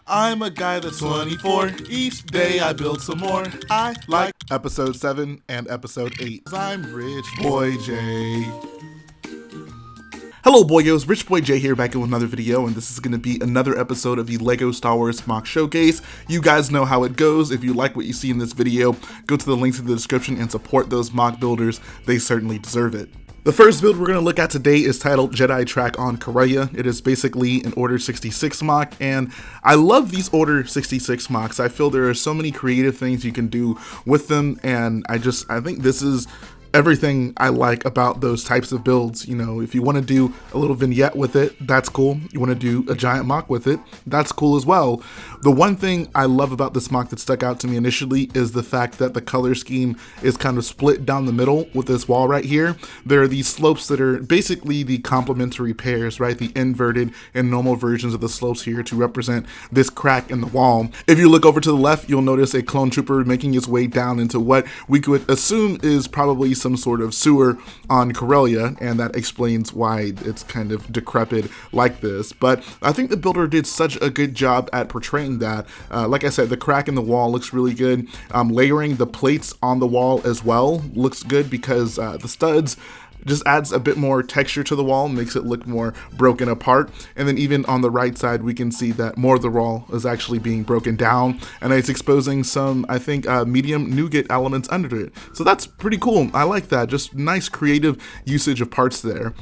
I'm a guy that's 24. Each day I build some more. I like episode 7 and episode 8. I'm Rich Boy J. Hello boyos, Rich Boy J here back in with another video, and this is going to be another episode of the LEGO Star Wars MOC Showcase. You guys know how it goes. If you like what you see in this video, go to the links in the description and support those MOC builders. They certainly deserve it. The first build we're going to look at today is titled Jedi Track on Corellia. It is basically an Order 66 MOC, and I love these Order 66 MOCs. I feel there are so many creative things you can do with them, and I think this is everything I like about those types of builds. You know, if you want to do a little vignette with it, that's cool. You want to do a giant MOC with it, that's cool as well. The one thing I love about this MOC that stuck out to me initially is the fact that the color scheme is kind of split down the middle with this wall right here. There are these slopes that are basically the complementary pairs, right? The inverted and normal versions of the slopes here to represent this crack in the wall. If you look over to the left, you'll notice a clone trooper making his way down into what we could assume is probably some sort of sewer on Corellia, and that explains why it's kind of decrepit like this. But I think the builder did such a good job at portraying that. Like I said, the crack in the wall looks really good. Layering the plates on the wall as well looks good because the studs just adds a bit more texture to the wall, makes it look more broken apart. And then even on the right side, we can see that more of the wall is actually being broken down, and it's exposing some, I think, medium nougat elements under it. So that's pretty cool. I like that. Just nice creative usage of parts there.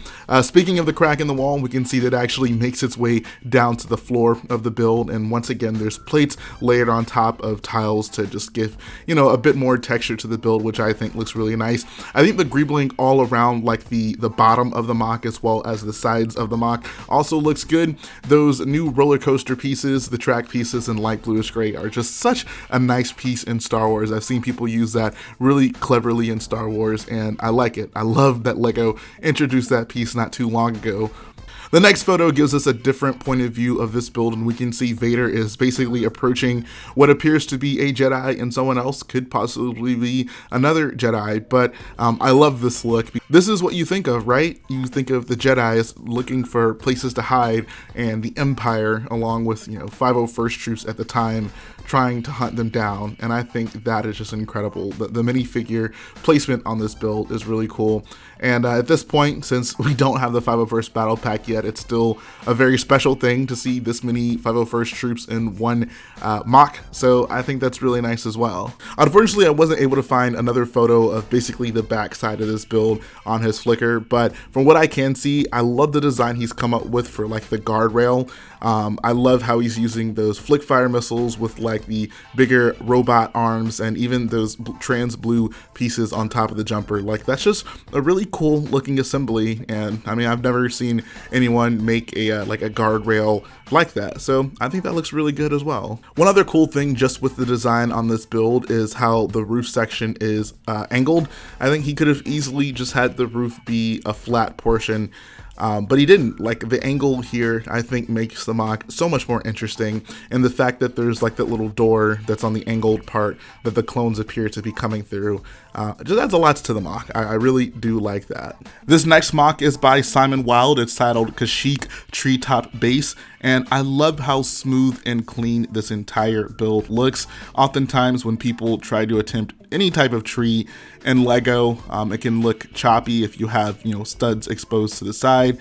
Speaking of the crack in the wall, we can see that it actually makes its way down to the floor of the build. And once again, there's plates layered on top of tiles to just give, you know, a bit more texture to the build, which I think looks really nice. I think the greebling all around, like the bottom of the MOC as well as the sides of the MOC, also looks good. Those new roller coaster pieces, the track pieces in light bluish gray, are just such a nice piece in Star Wars. I've seen people use that really cleverly in Star Wars, and I like it. I love that LEGO introduced that piece not too long ago. The next photo gives us a different point of view of this build, and we can see Vader is basically approaching what appears to be a Jedi, and someone else could possibly be another Jedi. But I love this look. This is what you think of, right? You think of the Jedi as looking for places to hide, and the Empire, along with, you know, 501st troops at the time, trying to hunt them down. And I think that is just incredible. The minifigure placement on this build is really cool. And at this point, since we don't have the 501st battle pack yet, it's still a very special thing to see this many 501st troops in one MOC. So I think that's really nice as well. Unfortunately, I wasn't able to find another photo of basically the back side of this build on his Flickr, but from what I can see, I love the design he's come up with for like the guardrail. I love how he's using those flick fire missiles with like the bigger robot arms, and even those trans blue pieces on top of the jumper. Like, that's just a really cool looking assembly, and I mean, I've never seen anyone make a like a guardrail like that, so I think that looks really good as well. One other cool thing just with the design on this build is how the roof section is angled. I think he could have easily just had the roof be a flat portion, but he didn't. Like, the angle here, I think, makes the MOC so much more interesting, and the fact that there's like that little door that's on the angled part that the clones appear to be coming through just adds a lot to the MOC. I really do like that. This next MOC is by Simon Wild. It's titled Kashyyyk Treetop Base, and I love how smooth and clean this entire build looks. Oftentimes when people try to attempt any type of tree in LEGO, it can look choppy if you have, you know, studs exposed to the side.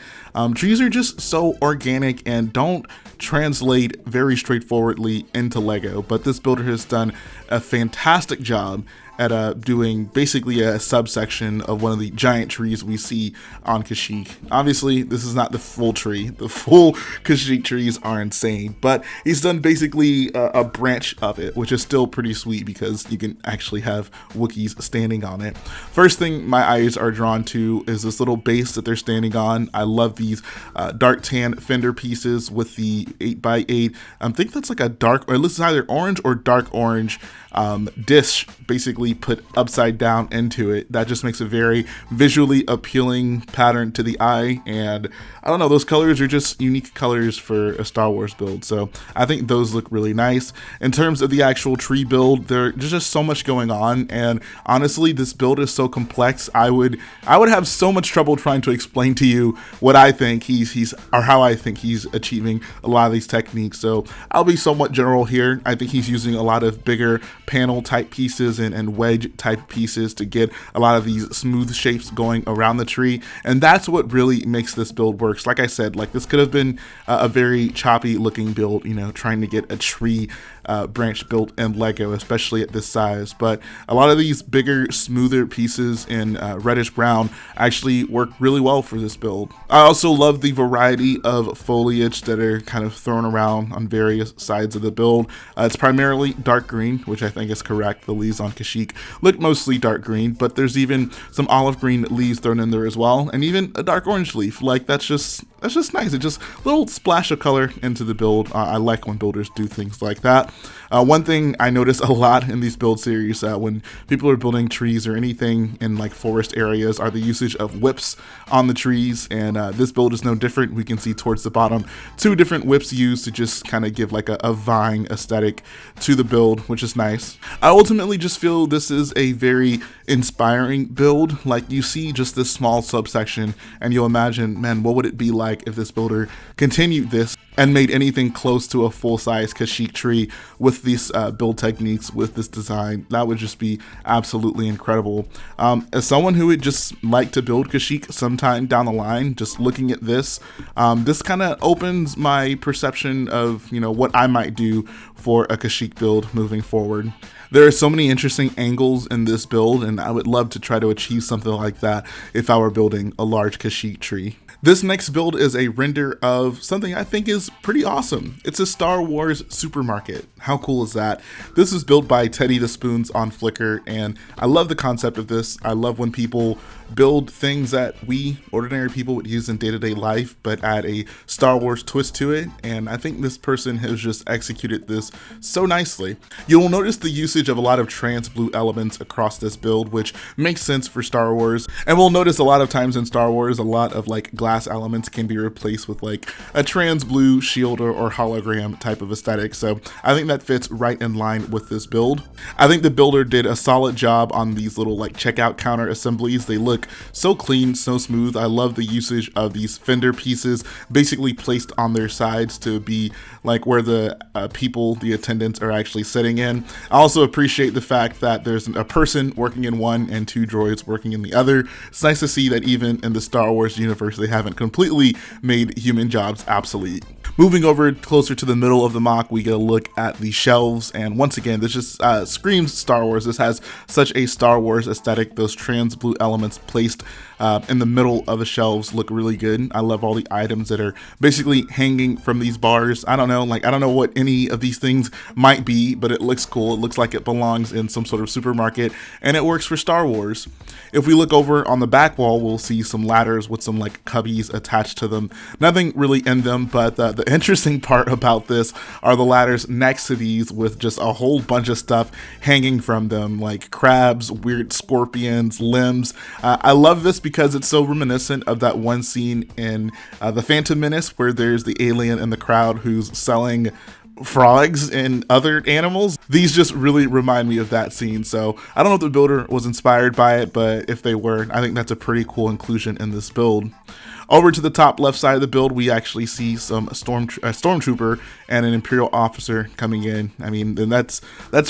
Trees are just so organic and don't translate very straightforwardly into LEGO, but this builder has done a fantastic job at doing basically a subsection of one of the giant trees we see on Kashyyyk. Obviously, this is not the full tree. The full Kashyyyk trees are insane, but he's done basically a branch of it, which is still pretty sweet because you can actually have Wookiees standing on it. First thing my eyes are drawn to is this little base that they're standing on. I love these dark tan fender pieces with the 8x8. I think that's like a dark, or it's either orange or dark orange dish basically put upside down into it. That just makes a very visually appealing pattern to the eye, and I don't know, those colors are just unique colors for a Star Wars build, so I think those look really nice. In terms of the actual tree build, there's just so much going on, and honestly this build is so complex, I would have so much trouble trying to explain to you what I think he's or how I think he's achieving a lot of these techniques. So I'll be somewhat general here. I think he's using a lot of bigger panel type pieces and wedge type pieces to get a lot of these smooth shapes going around the tree, and that's what really makes this build work. Like I said, like this could have been a very choppy looking build, you know, trying to get a tree branch built in Lego, especially at this size, but a lot of these bigger, smoother pieces in reddish brown actually work really well for this build. I also love the variety of foliage that are kind of thrown around on various sides of the build. It's primarily dark green, which I think is correct. The leaves on Kashyyyk look mostly dark green, but there's even some olive green leaves thrown in there as well, and even a dark orange leaf. Like that's just nice. It's just a little splash of color into the build. I like when builders do things like that. One thing I notice a lot in these build series when people are building trees or anything in like forest areas are the usage of whips on the trees, and this build is no different. We can see towards the bottom 2 different whips used to just kind of give like a vine aesthetic to the build, which is nice. I ultimately just feel this is a very inspiring build. Like you see just this small subsection and you'll imagine, man, what would it be like if this builder continued this and made anything close to a full-size Kashyyyk tree with these build techniques, with this design. That would just be absolutely incredible. As someone who would just like to build Kashyyyk sometime down the line, just looking at this, this kind of opens my perception of, you know, what I might do for a Kashyyyk build moving forward. There are so many interesting angles in this build, and I would love to try to achieve something like that if I were building a large Kashyyyk tree. This next build is a render of something I think is pretty awesome. It's a Star Wars supermarket. How cool is that? This is built by TeddytheSpoons on Flickr, and I love the concept of this. I love when people build things that we ordinary people would use in day-to-day life, but add a Star Wars twist to it, and I think this person has just executed this so nicely. You will notice the usage of a lot of trans blue elements across this build, which makes sense for Star Wars, and we'll notice a lot of times in Star Wars, a lot of like glass elements can be replaced with like a trans blue shield or hologram type of aesthetic, so I think that fits right in line with this build. I think the builder did a solid job on these little like checkout counter assemblies. They look so clean, so smooth. I love the usage of these fender pieces basically placed on their sides to be like where the people, the attendants, are actually sitting in. I also appreciate the fact that there's a person working in one and 2 droids working in the other. It's nice to see that even in the Star Wars universe, they haven't completely made human jobs obsolete. Moving over closer to the middle of the MOC, we get a look at the shelves, and once again, this just screams Star Wars. This has such a Star Wars aesthetic. Those trans blue elements placed in the middle of the shelves look really good. I love all the items that are basically hanging from these bars. I don't know what any of these things might be, but it looks cool. It looks like it belongs in some sort of supermarket, and it works for Star Wars. If we look over on the back wall, we'll see some ladders with some like cubbies attached to them. Nothing really in them, but the interesting part about this are the ladders next to these with just a whole bunch of stuff hanging from them, like crabs, weird scorpions, limbs. I love this because it's so reminiscent of that one scene in The Phantom Menace where there's the alien in the crowd who's selling frogs and other animals. These just really remind me of that scene, so I don't know if the builder was inspired by it, but if they were, I think that's a pretty cool inclusion in this build. Over to the top left side of the build, we actually see some stormtrooper and an Imperial officer coming in. I mean, and that's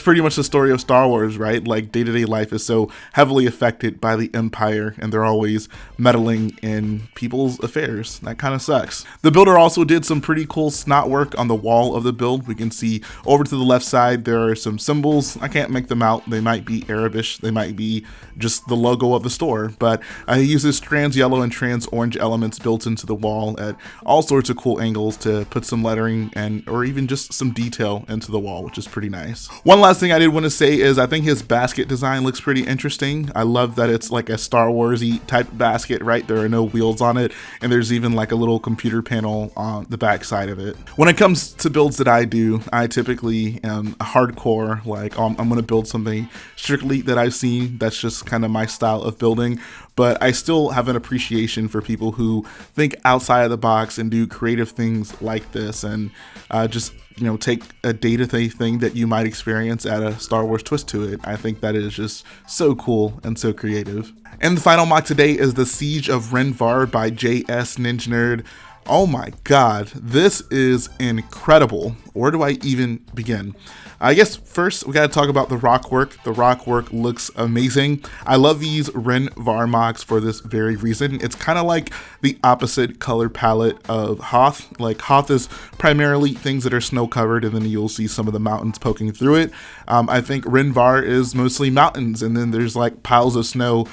pretty much the story of Star Wars, right? Like day-to-day life is so heavily affected by the Empire, and they're always meddling in people's affairs. That kind of sucks. The builder also did some pretty cool snot work on the wall of the build. We can see over to the left side there are some symbols. I can't make them out. They might be Arabish. They might be just the logo of the store, but he uses trans yellow and trans orange elements elements built into the wall at all sorts of cool angles to put some lettering and or even just some detail into the wall, which is pretty nice. One last thing I did want to say is I think his basket design looks pretty interesting. I love that it's like a Star Wars-y type basket, right? There are no wheels on it, and there's even like a little computer panel on the back side of it. When it comes to builds that I do, I typically am hardcore, like I'm gonna build something strictly that I've seen. That's just kind of my style of building. But I still have an appreciation for people who think outside of the box and do creative things like this, and just, you know, take a day-to-day thing that you might experience, add a Star Wars twist to it. I think that is just so cool and so creative. And the final mock today is the Siege of Rhen Var by JS Ninja Nerd. Oh my god, this is incredible. Where do I even begin? I guess first we gotta talk about the rock work. The rock work looks amazing. I love these Rhen Var mocks for this very reason. It's kind of like the opposite color palette of Hoth. Like Hoth is primarily things that are snow covered, and then you'll see some of the mountains poking through it. I think Rhen Var is mostly mountains, and then there's like piles of snow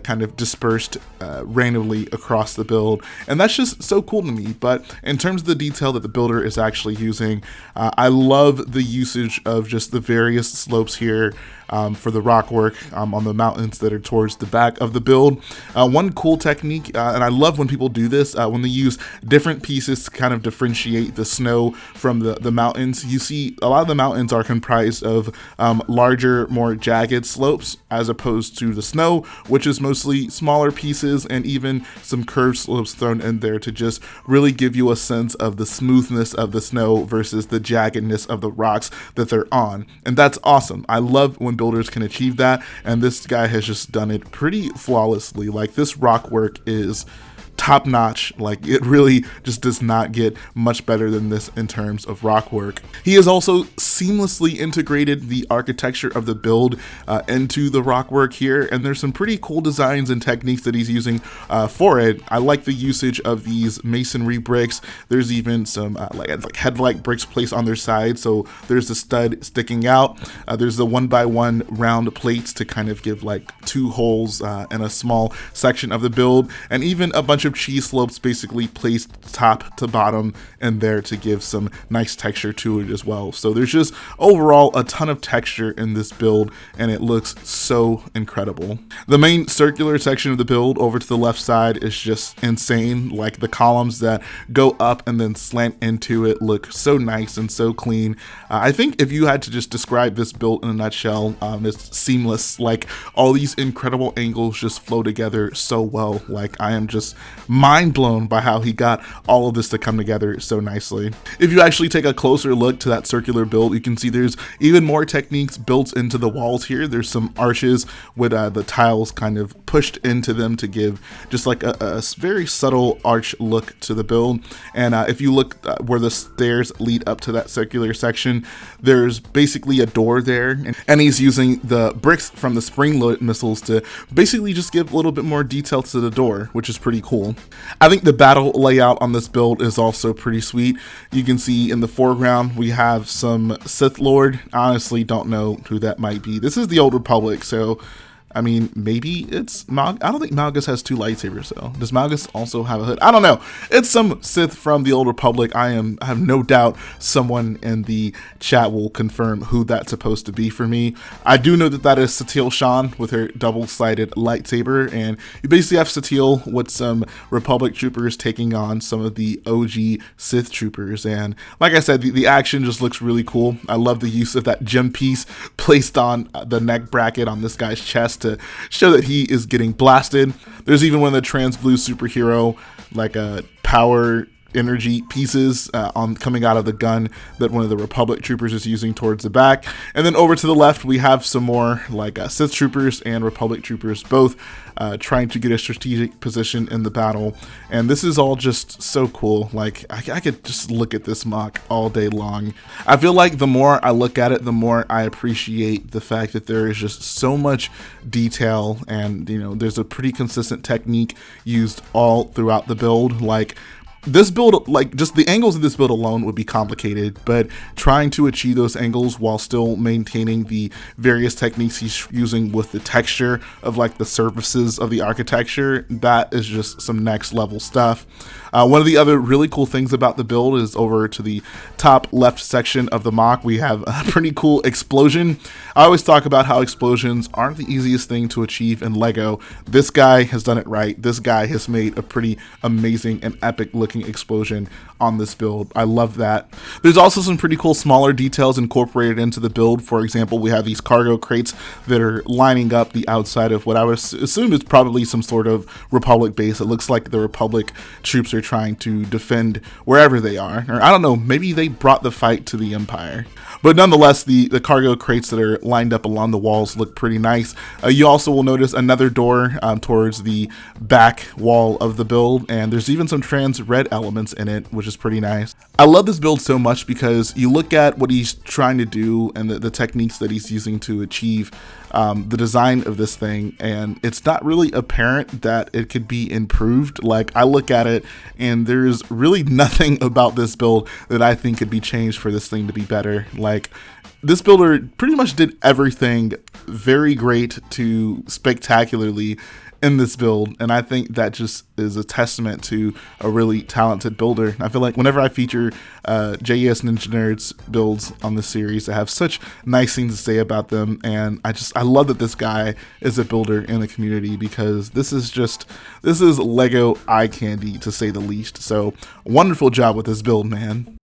kind of dispersed randomly across the build, and that's just so cool to me. But in terms of the detail that the builder is actually using, I love the usage of just the various slopes here for the rock work on the mountains that are towards the back of the build. One cool technique, and I love when people do this, when they use different pieces to kind of differentiate the snow from the mountains. You see a lot of the mountains are comprised of larger, more jagged slopes, as opposed to the snow, which is mostly smaller pieces and even some curved slopes thrown in there to just really give you a sense of the smoothness of the snow versus the jaggedness of the rocks that they're on. And that's awesome. I love when builders can achieve that, and this guy has just done it pretty flawlessly. Like, this rock work is top notch. Like, it really just does not get much better than this in terms of rock work. He has also seamlessly integrated the architecture of the build into the rock work here, and there's some pretty cool designs and techniques that he's using for it. I like the usage of these masonry bricks. There's even some like headlight bricks placed on their side, so there's the stud sticking out. There's the 1x1 round plates to kind of give like two holes in a small section of the build, and even a bunch of cheese slopes basically placed top to bottom in there to give some nice texture to it as well. So there's just overall a ton of texture in this build, and it looks so incredible. The main circular section of the build over to the left side is just insane. Like, the columns that go up and then slant into it look so nice and so clean. I think if you had to just describe this build in a nutshell, it's seamless. Like, all these incredible angles just flow together so well. Like, I am just mind blown by how he got all of this to come together so nicely. If you actually take a closer look to that circular build, you can see there's even more techniques built into the walls here. There's some arches with the tiles kind of pushed into them to give just like a very subtle arch look to the build. And if you look where the stairs lead up to that circular section, there's basically a door there, and he's using the bricks from the spring-loaded missiles to basically just give a little bit more detail to the door, which is pretty cool. I think the battle layout on this build is also pretty sweet. You can see in the foreground we have some Sith Lord. I honestly don't know who that might be. This is the Old Republic, so I mean, maybe it's I don't think Malgus has two lightsabers though. Does Malgus also have a hood? I don't know. It's some Sith from the Old Republic. I have no doubt someone in the chat will confirm who that's supposed to be for me. I do know that that is Satele Shan with her double-sided lightsaber, and you basically have Satele with some Republic troopers taking on some of the OG Sith troopers. And like I said, the action just looks really cool. I love the use of that gem piece placed on the neck bracket on this guy's chest to show that he is getting blasted. There's even one of the trans blue superhero like a power energy pieces coming out of the gun that one of the Republic troopers is using towards the back. And then over to the left we have some more like Sith troopers and Republic troopers both trying to get a strategic position in the battle. And this is all just so cool. Like, I could just look at this mock all day long. I feel like the more I look at it, the more I appreciate the fact that there is just so much detail, and you know, there's a pretty consistent technique used all throughout the build. Like, This build, like just the angles of this build alone would be complicated, but trying to achieve those angles while still maintaining the various techniques he's using with the texture of like the surfaces of the architecture, that is just some next level stuff. One of the other really cool things about the build is over to the top left section of the MOC, we have a pretty cool explosion. I always talk about how explosions aren't the easiest thing to achieve in LEGO. This guy has done it right. This guy has made a pretty amazing and epic looking explosion on this build. I love that. There's also some pretty cool smaller details incorporated into the build. For example, we have these cargo crates that are lining up the outside of what I would assume is probably some sort of Republic base. It looks like the Republic troops are trying to defend wherever they are. Or I don't know, maybe they brought the fight to the Empire. But nonetheless, the cargo crates that are lined up along the walls look pretty nice. You also will notice another door towards the back wall of the build, and there's even some trans red elements in it, which is pretty nice. I love this build so much because you look at what he's trying to do and the techniques that he's using to achieve the design of this thing, and it's not really apparent that it could be improved. Like, I look at it and there's really nothing about this build that I think could be changed for this thing to be better. Like, this builder pretty much did everything very great to spectacularly in this build, and I think that just is a testament to a really talented builder. I feel like whenever I feature JES Ninja Nerds builds on this series, I have such nice things to say about them, and I love that this guy is a builder in the community, because this is LEGO eye candy, to say the least. So wonderful job with this build, man.